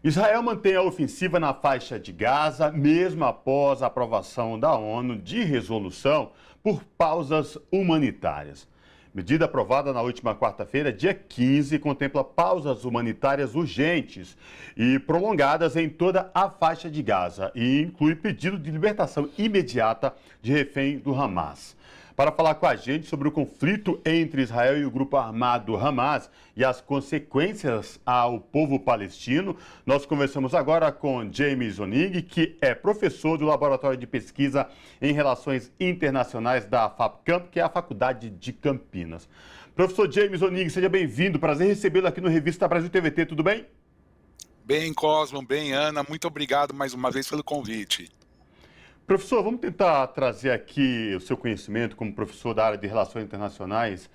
Israel mantém a ofensiva na faixa de Gaza, mesmo após a aprovação da ONU de resolução por pausas humanitárias. Medida aprovada na última quarta-feira, dia 15, contempla pausas humanitárias urgentes e prolongadas em toda a faixa de Gaza e inclui pedido de libertação imediata de refém do Hamas. Para falar com a gente sobre o conflito entre Israel e o grupo armado Hamas e as consequências ao povo palestino, nós conversamos agora com James Onig, que é professor do Laboratório de Pesquisa em Relações Internacionais da FAPCamp, que é a Faculdade de Campinas. Professor James Onig, seja bem-vindo. Prazer recebê-lo aqui no Revista Brasil TVT, tudo bem? Bem, Cosmo, bem, Ana, muito obrigado mais uma vez pelo convite. Professor, vamos tentar trazer aqui o seu conhecimento como professor da área de Relações Internacionais,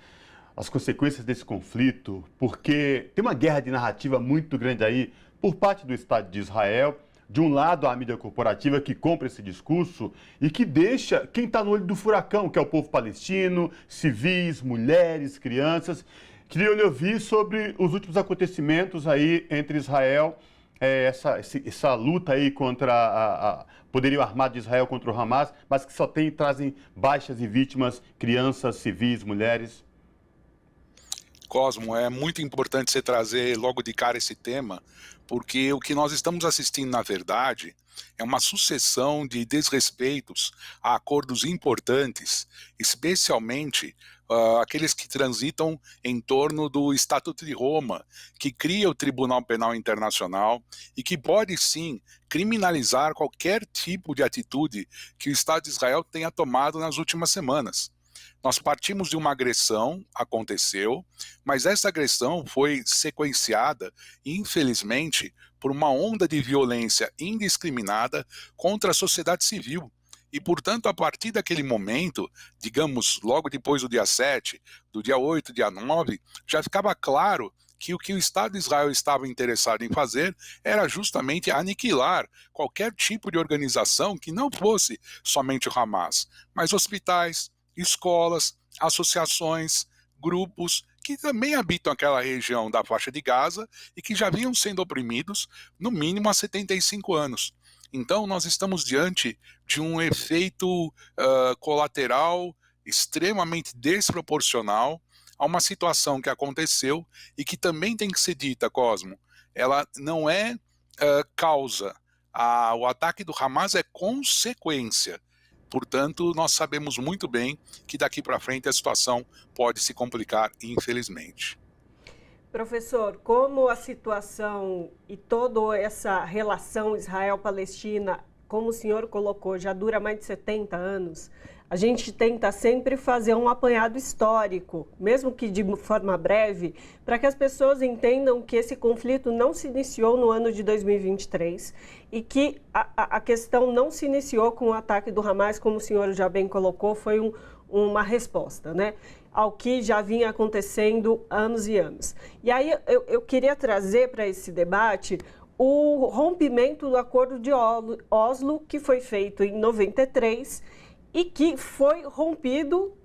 as consequências desse conflito, porque tem uma guerra de narrativa muito grande aí por parte do Estado de Israel. De um lado, a mídia corporativa que compra esse discurso e que deixa quem está no olho do furacão, que é o povo palestino, civis, mulheres, crianças. Queria lhe ouvir sobre os últimos acontecimentos aí entre Israel, essa luta aí contra o poderio armado de Israel contra o Hamas, mas que trazem baixas e vítimas, crianças, civis, mulheres. Cosmo, é muito importante você trazer logo de cara esse tema, porque o que nós estamos assistindo, na verdade, é uma sucessão de desrespeitos a acordos importantes, especialmente aqueles que transitam em torno do Estatuto de Roma, que cria o Tribunal Penal Internacional e que pode sim criminalizar qualquer tipo de atitude que o Estado de Israel tenha tomado nas últimas semanas. Nós partimos de uma agressão, aconteceu, mas essa agressão foi sequenciada, infelizmente, por uma onda de violência indiscriminada contra a sociedade civil. E, portanto, a partir daquele momento, digamos, logo depois do dia 7, do dia 8, dia 9, já ficava claro que o Estado de Israel estava interessado em fazer era justamente aniquilar qualquer tipo de organização que não fosse somente o Hamas, mas hospitais, escolas, associações, grupos que também habitam aquela região da faixa de Gaza e que já vinham sendo oprimidos no mínimo há 75 anos. Então nós estamos diante de um efeito colateral extremamente desproporcional a uma situação que aconteceu e que também tem que ser dita, Cosmo. Ela não é causa. O ataque do Hamas é consequência. Portanto, nós sabemos muito bem que daqui para frente a situação pode se complicar, infelizmente. Professor, como a situação e toda essa relação Israel-Palestina, como o senhor colocou, já dura mais de 70 anos, a gente tenta sempre fazer um apanhado histórico, mesmo que de forma breve, para que as pessoas entendam que esse conflito não se iniciou no ano de 2023 e que a questão não se iniciou com o ataque do Hamas, como o senhor já bem colocou, foi uma resposta, né, ao que já vinha acontecendo há anos e anos. E aí eu queria trazer para esse debate o rompimento do Acordo de Oslo, que foi feito em 93 e que foi rompido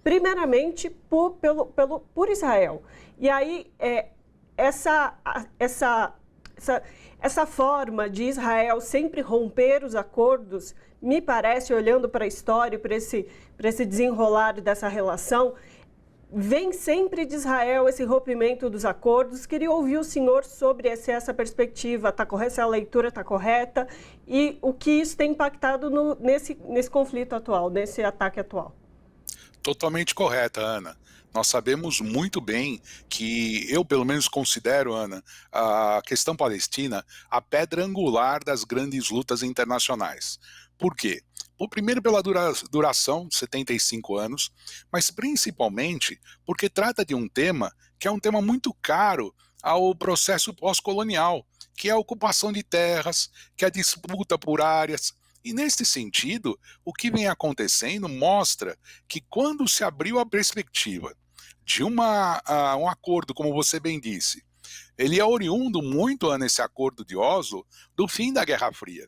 primeiramente por Israel. E aí essa forma de Israel sempre romper os acordos, me parece, olhando para a história, para esse desenrolar dessa relação, vem sempre de Israel esse rompimento dos acordos. Queria ouvir o senhor sobre essa perspectiva, tá correta, se a leitura está correta, e o que isso tem impactado nesse conflito atual, nesse ataque atual. Totalmente correta, Ana. Nós sabemos muito bem que eu, pelo menos, considero, Ana, a questão palestina a pedra angular das grandes lutas internacionais. Por quê? Primeiro pela duração, 75 anos, mas principalmente porque trata de um tema que é um tema muito caro ao processo pós-colonial, que é a ocupação de terras, que é a disputa por áreas. E nesse sentido, o que vem acontecendo mostra que quando se abriu a perspectiva de um acordo, como você bem disse, ele é oriundo muito, Ana, esse acordo de Oslo, do fim da Guerra Fria.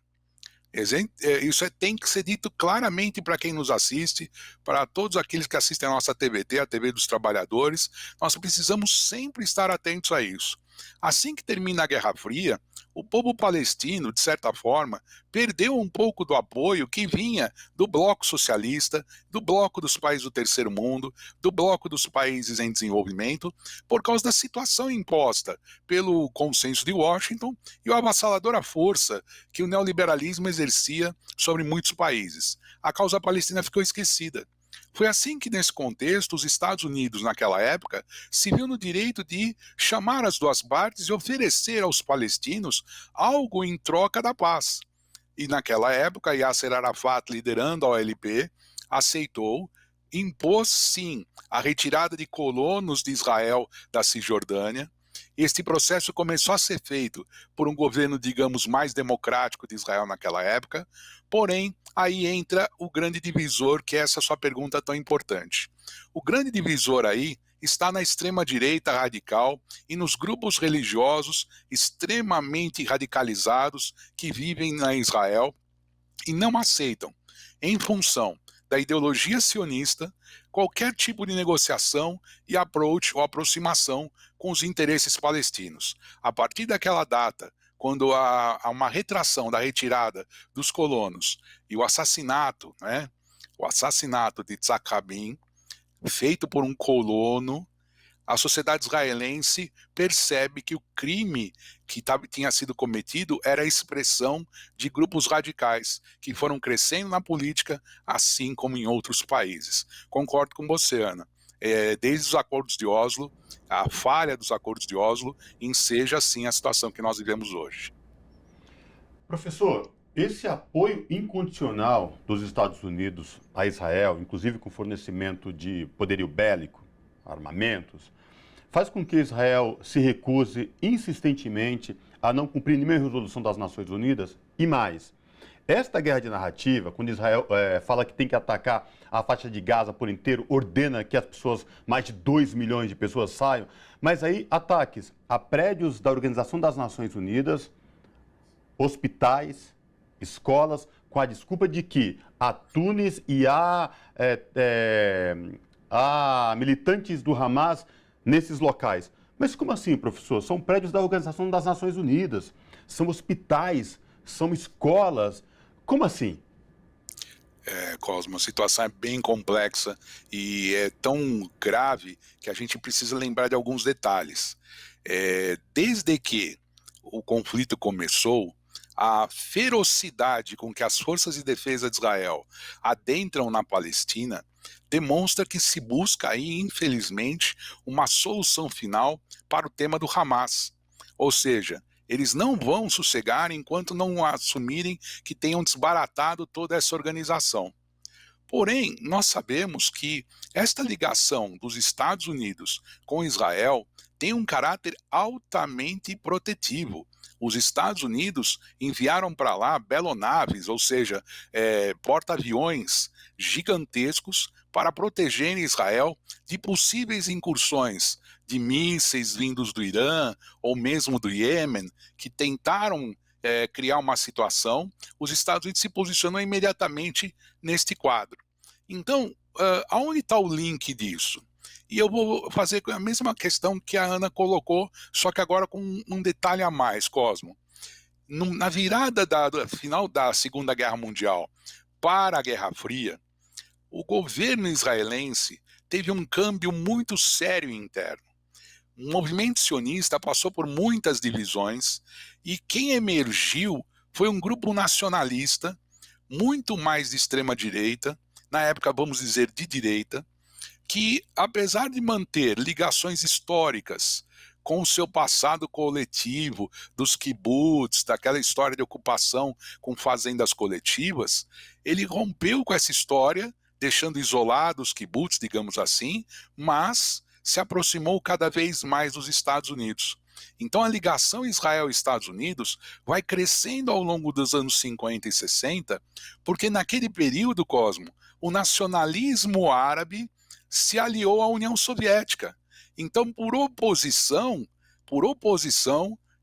Isso tem que ser dito claramente para quem nos assiste, para todos aqueles que assistem a nossa TVT, a TV dos Trabalhadores. Nós precisamos sempre estar atentos a isso. Assim que termina a Guerra Fria, o povo palestino, de certa forma, perdeu um pouco do apoio que vinha do bloco socialista, do bloco dos países do terceiro mundo, do bloco dos países em desenvolvimento, por causa da situação imposta pelo Consenso de Washington e a avassaladora força que o neoliberalismo exercia sobre muitos países. A causa palestina ficou esquecida. Foi assim que, nesse contexto, os Estados Unidos, naquela época, se viu no direito de chamar as duas partes e oferecer aos palestinos algo em troca da paz. E naquela época, Yasser Arafat, liderando a OLP, aceitou, impôs sim a retirada de colonos de Israel da Cisjordânia. Este processo começou a ser feito por um governo, digamos, mais democrático de Israel naquela época, porém, aí entra o grande divisor, que é essa sua pergunta tão importante. O grande divisor aí está na extrema-direita radical e nos grupos religiosos extremamente radicalizados que vivem na Israel e não aceitam, em função da ideologia sionista, qualquer tipo de negociação e approach ou aproximação com os interesses palestinos. A partir daquela data, quando há uma retração da retirada dos colonos e o assassinato de Yitzhak Rabin, feito por um colono, a sociedade israelense percebe que o crime que tinha sido cometido era a expressão de grupos radicais que foram crescendo na política, assim como em outros países. Concordo com você, Ana. Desde os acordos de Oslo, a falha dos acordos de Oslo enseja, assim, a situação que nós vivemos hoje. Professor, esse apoio incondicional dos Estados Unidos a Israel, inclusive com fornecimento de poderio bélico, armamentos, faz com que Israel se recuse insistentemente a não cumprir nenhuma resolução das Nações Unidas e mais. Esta guerra de narrativa, quando Israel fala que tem que atacar a faixa de Gaza por inteiro, ordena que as pessoas, mais de 2 milhões de pessoas saiam, mas aí ataques a prédios da Organização das Nações Unidas, hospitais, escolas, com a desculpa de que há Tunis e há militantes do Hamas nesses locais. Mas como assim, professor? São prédios da Organização das Nações Unidas, são hospitais, são escolas. Como assim? Cosmo, a situação é bem complexa e é tão grave que a gente precisa lembrar de alguns detalhes. Desde que o conflito começou, a ferocidade com que as forças de defesa de Israel adentram na Palestina demonstra que se busca aí, infelizmente, uma solução final para o tema do Hamas. Ou seja, eles não vão sossegar enquanto não assumirem que tenham desbaratado toda essa organização. Porém, nós sabemos que esta ligação dos Estados Unidos com Israel tem um caráter altamente protetivo. Os Estados Unidos enviaram para lá belonaves, ou seja, porta-aviões gigantescos para proteger Israel de possíveis incursões de mísseis vindos do Irã ou mesmo do Iêmen, que tentaram criar uma situação. Os Estados Unidos se posicionam imediatamente neste quadro. Então, aonde está o link disso? E eu vou fazer a mesma questão que a Ana colocou, só que agora com um detalhe a mais, Cosmo. Na virada do final da Segunda Guerra Mundial para a Guerra Fria, o governo israelense teve um câmbio muito sério interno. O movimento sionista passou por muitas divisões e quem emergiu foi um grupo nacionalista, muito mais de extrema-direita, na época, vamos dizer, de direita, que, apesar de manter ligações históricas com o seu passado coletivo, dos kibbutz, daquela história de ocupação com fazendas coletivas, ele rompeu com essa história, deixando isolados os kibbutz, digamos assim, mas se aproximou cada vez mais dos Estados Unidos. Então a ligação Israel-Estados Unidos vai crescendo ao longo dos anos 50 e 60, porque naquele período, Cosmo, o nacionalismo árabe se aliou à União Soviética. Então, por oposição,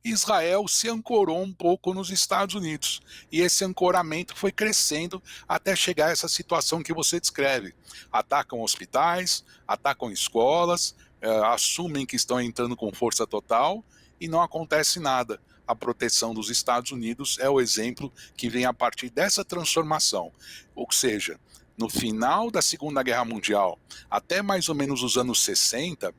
Israel se ancorou um pouco nos Estados Unidos. E esse ancoramento foi crescendo até chegar a essa situação que você descreve. Atacam hospitais, atacam escolas, assumem que estão entrando com força total e não acontece nada. A proteção dos Estados Unidos é o exemplo que vem a partir dessa transformação. Ou seja, no final da Segunda Guerra Mundial, até mais ou menos os anos 60,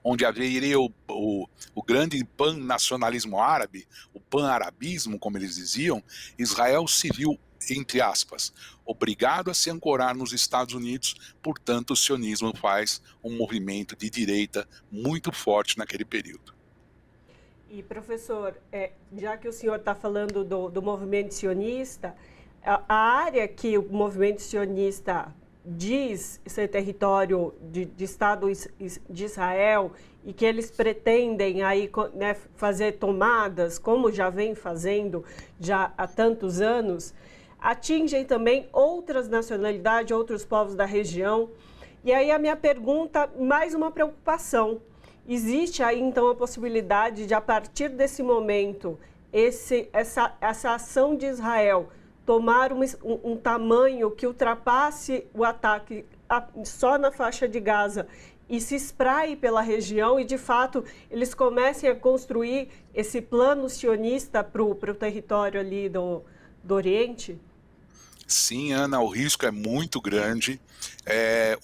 onde haveria o grande pan-nacionalismo árabe, o pan-arabismo, como eles diziam, Israel se viu, entre aspas, obrigado a se ancorar nos Estados Unidos, portanto o sionismo faz um movimento de direita muito forte naquele período. E, professor, já que o senhor está falando do movimento sionista, a área que o movimento sionista diz ser território de Estado de Israel e que eles pretendem aí, né, fazer tomadas, como já vem fazendo já há tantos anos, atingem também outras nacionalidades, outros povos da região. E aí a minha pergunta, mais uma preocupação. Existe aí, então, a possibilidade de, a partir desse momento, essa ação de Israel tomar um tamanho que ultrapasse o ataque só na faixa de Gaza e se espraie pela região e, de fato, eles comecem a construir esse plano sionista para o território ali do Oriente? Sim, Ana, o risco é muito grande,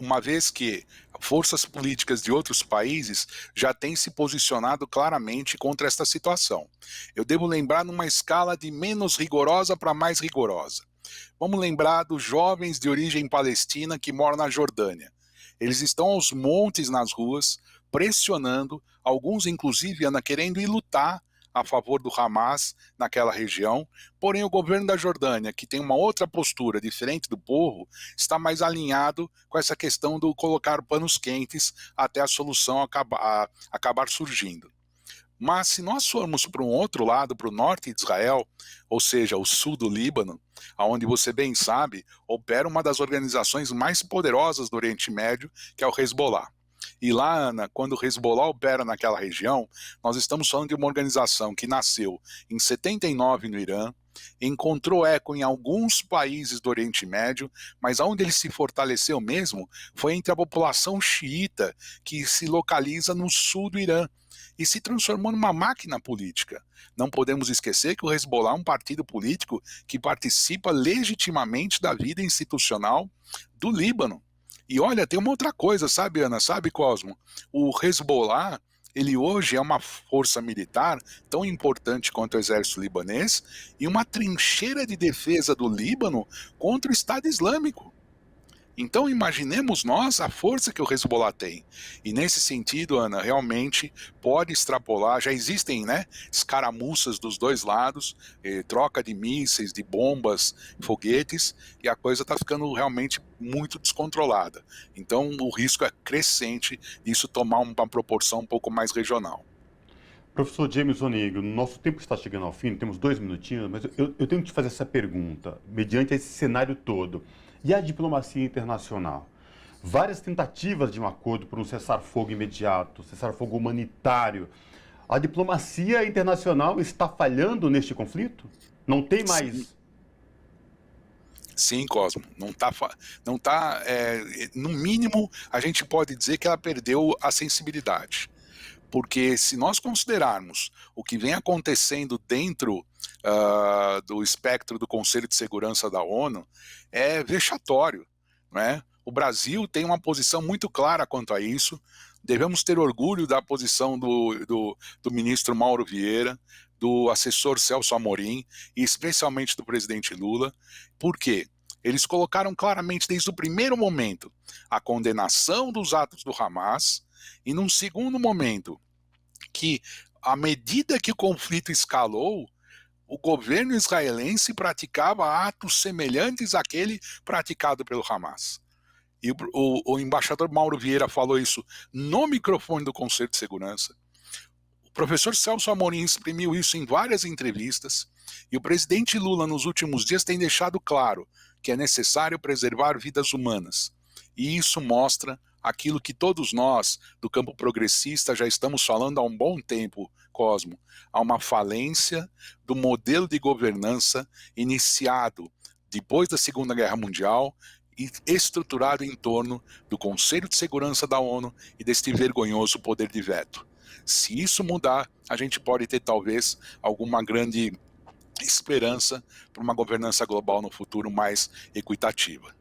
uma vez que forças políticas de outros países já têm se posicionado claramente contra esta situação. Eu devo lembrar numa escala de menos rigorosa para mais rigorosa. Vamos lembrar dos jovens de origem palestina que moram na Jordânia. Eles estão aos montes nas ruas, pressionando, alguns inclusive, Ana, querendo ir lutar a favor do Hamas naquela região, porém o governo da Jordânia, que tem uma outra postura diferente do povo, está mais alinhado com essa questão do colocar panos quentes até a solução acabar surgindo. Mas se nós formos para um outro lado, para o norte de Israel, ou seja, o sul do Líbano, onde você bem sabe, opera uma das organizações mais poderosas do Oriente Médio, que é o Hezbollah. E lá, Ana, quando o Hezbollah opera naquela região, nós estamos falando de uma organização que nasceu em 79 no Irã, encontrou eco em alguns países do Oriente Médio, mas onde ele se fortaleceu mesmo foi entre a população xiita, que se localiza no sul do Irã, e se transformou numa máquina política. Não podemos esquecer que o Hezbollah é um partido político que participa legitimamente da vida institucional do Líbano. E olha, tem uma outra coisa, sabe, Ana? Sabe, Cosmo? O Hezbollah, ele hoje é uma força militar tão importante quanto o exército libanês e uma trincheira de defesa do Líbano contra o Estado Islâmico. Então imaginemos nós a força que o Hezbollah tem. E nesse sentido, Ana, realmente pode extrapolar, já existem, né, escaramuças dos dois lados, troca de mísseis, de bombas, foguetes, e a coisa está ficando realmente muito descontrolada. Então o risco é crescente disso tomar uma proporção um pouco mais regional. Professor James Onig, nosso tempo está chegando ao fim, temos 2 minutinhos, mas eu tenho que te fazer essa pergunta, mediante esse cenário todo. E a diplomacia internacional? Várias tentativas de um acordo por um cessar-fogo imediato, cessar-fogo humanitário. A diplomacia internacional está falhando neste conflito? Não tem mais... Sim, Cosmo, no mínimo a gente pode dizer que ela perdeu a sensibilidade. Porque se nós considerarmos o que vem acontecendo dentro do espectro do Conselho de Segurança da ONU, é vexatório, né? O Brasil tem uma posição muito clara quanto a isso, devemos ter orgulho da posição do ministro Mauro Vieira, do assessor Celso Amorim e especialmente do presidente Lula. Por quê? Eles colocaram claramente desde o primeiro momento a condenação dos atos do Hamas e num segundo momento que, à medida que o conflito escalou, o governo israelense praticava atos semelhantes àquele praticado pelo Hamas. E o embaixador Mauro Vieira falou isso no microfone do Conselho de Segurança. O professor Celso Amorim exprimiu isso em várias entrevistas, e o presidente Lula, nos últimos dias, tem deixado claro que é necessário preservar vidas humanas. E isso mostra aquilo que todos nós, do campo progressista, já estamos falando há um bom tempo, Cosmo. Há uma falência do modelo de governança iniciado depois da Segunda Guerra Mundial e estruturado em torno do Conselho de Segurança da ONU e deste vergonhoso poder de veto. Se isso mudar, a gente pode ter talvez alguma grande esperança para uma governança global no futuro mais equitativa.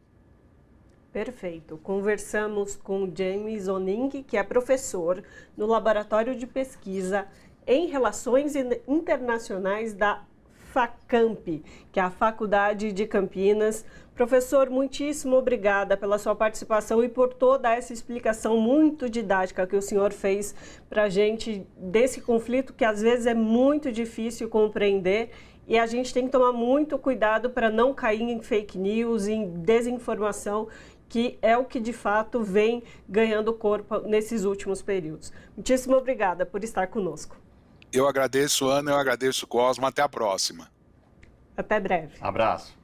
Perfeito. Conversamos com James Oning, que é professor no Laboratório de Pesquisa em Relações Internacionais da FACAMP, que é a Faculdade de Campinas. Professor, muitíssimo obrigada pela sua participação e por toda essa explicação muito didática que o senhor fez para a gente desse conflito que às vezes é muito difícil compreender. E a gente tem que tomar muito cuidado para não cair em fake news, em desinformação, que é o que de fato vem ganhando corpo nesses últimos períodos. Muitíssimo obrigada por estar conosco. Eu agradeço, Ana, eu agradeço, Cosmo. Até a próxima. Até breve. Abraço.